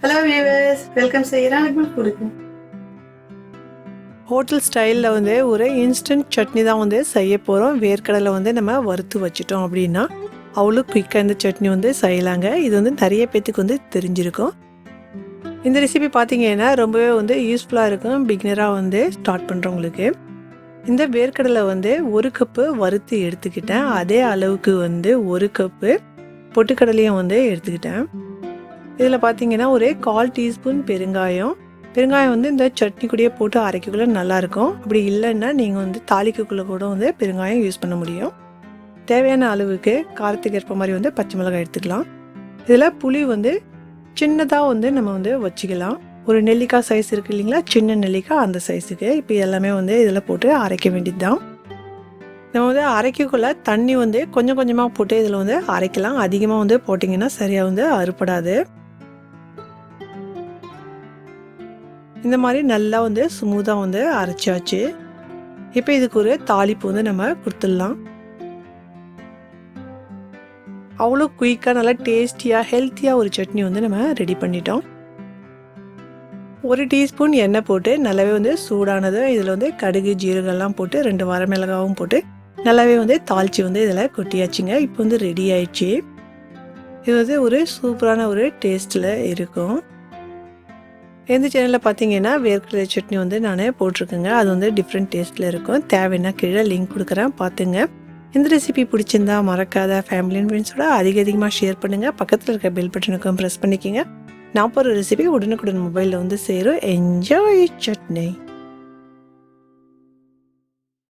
Hello viewers, welcome செய்கிறேன் Agmal ஃபுட்டுக்கு. Hotel ஸ்டைலில் வந்து ஒரு இன்ஸ்டன்ட் சட்னி தான் வந்து செய்ய போகிறோம். வேர்க்கடலை வந்து நம்ம வறுத்து வச்சிட்டோம் அப்படின்னா அவ்வளோ குயிக்காக இந்த சட்னி வந்து செய்யலாங்க. இது வந்து நிறைய பேத்துக்கு வந்து தெரிஞ்சிருக்கும். இந்த ரெசிபி பார்த்தீங்கன்னா ரொம்பவே வந்து யூஸ்ஃபுல்லாக இருக்கும் பிகினராக வந்து ஸ்டார்ட் பண்ணுறவங்களுக்கு. இந்த வேர்க்கடலை வந்து 1 கப்பு வறுத்து எடுத்துக்கிட்டேன். அதே அளவுக்கு வந்து 1 கப்பு பொட்டுக்கடலையும் வந்து எடுத்துக்கிட்டேன். இதில் பார்த்தீங்கன்னா ஒரு 1/4 டீஸ்பூன் பெருங்காயம் வந்து இந்த சட்னி கூடயே போட்டு அரைக்கக்குள்ளே நல்லாயிருக்கும். அப்படி இல்லைன்னா நீங்கள் வந்து தாளிக்கக்குள்ளே கூட வந்து பெருங்காயம் யூஸ் பண்ண முடியும். தேவையான அளவுக்கு காரத்துக்கு ஏற்ப மாதிரி வந்து பச்சை மிளகாய் எடுத்துக்கலாம். இதில் புளி வந்து சின்னதாக வந்து நம்ம வந்து வச்சுக்கலாம். ஒரு நெல்லிக்காய் சைஸ் இருக்குது இல்லைங்களா, சின்ன நெல்லிக்காய் அந்த சைஸுக்கு. இப்போ எல்லாமே வந்து இதில் போட்டு அரைக்க வேண்டியது தான். நம்ம வந்து அரைக்கக்குள்ளே தண்ணி வந்து கொஞ்சம் கொஞ்சமாக போட்டு இதில் வந்து அரைக்கலாம். அதிகமாக வந்து போட்டிங்கன்னா சரியாக வந்து அறுப்படாது. இந்த மாதிரி நல்லா வந்து ஸ்மூத்தாக வந்து அரைச்சாச்சு. இப்போ இதுக்கு ஒரு தாளிப்பு வந்து நம்ம கொடுத்துடலாம். அவ்வளோ குயிக்காக நல்லா டேஸ்டியாக ஹெல்த்தியாக ஒரு சட்னி வந்து நம்ம ரெடி பண்ணிட்டோம். 1 டீஸ்பூன் எண்ணெய் போட்டு நல்லாவே வந்து சூடானது இதில் வந்து கடுகு ஜீரகம்லாம் போட்டு 2 வரமிளகாவும் போட்டு நல்லாவே வந்து தாளித்து வந்து இதில் கொட்டியாச்சுங்க. இப்போ வந்து ரெடி ஆயிடுச்சு. இது வந்து ஒரு சூப்பரான ஒரு டேஸ்ட்டில் இருக்கும். எந்த சேனலில் பார்த்தீங்கன்னா வேர்க்கடலை சட்னி வந்து நான் போட்டிருக்கேங்க. அது வந்து டிஃப்ரெண்ட் டேஸ்ட்டில் இருக்கும். தேவைன்னா கீழே லிங்க் கொடுக்குறேன், பார்த்துங்க. இந்த ரெசிபி பிடிச்சிருந்தா மறக்காத ஃபேமிலி அண்ட் ஃப்ரெண்ட்ஸோட அதிகமாக ஷேர் பண்ணுங்கள். பக்கத்தில் இருக்க பெல் பட்டனுக்கும் ப்ரெஸ் பண்ணிக்கோங்க. நான் போகிற ரெசிபி உடனுக்குடன் மொபைலில் வந்து சேரும். என்ஜாய் சட்னி.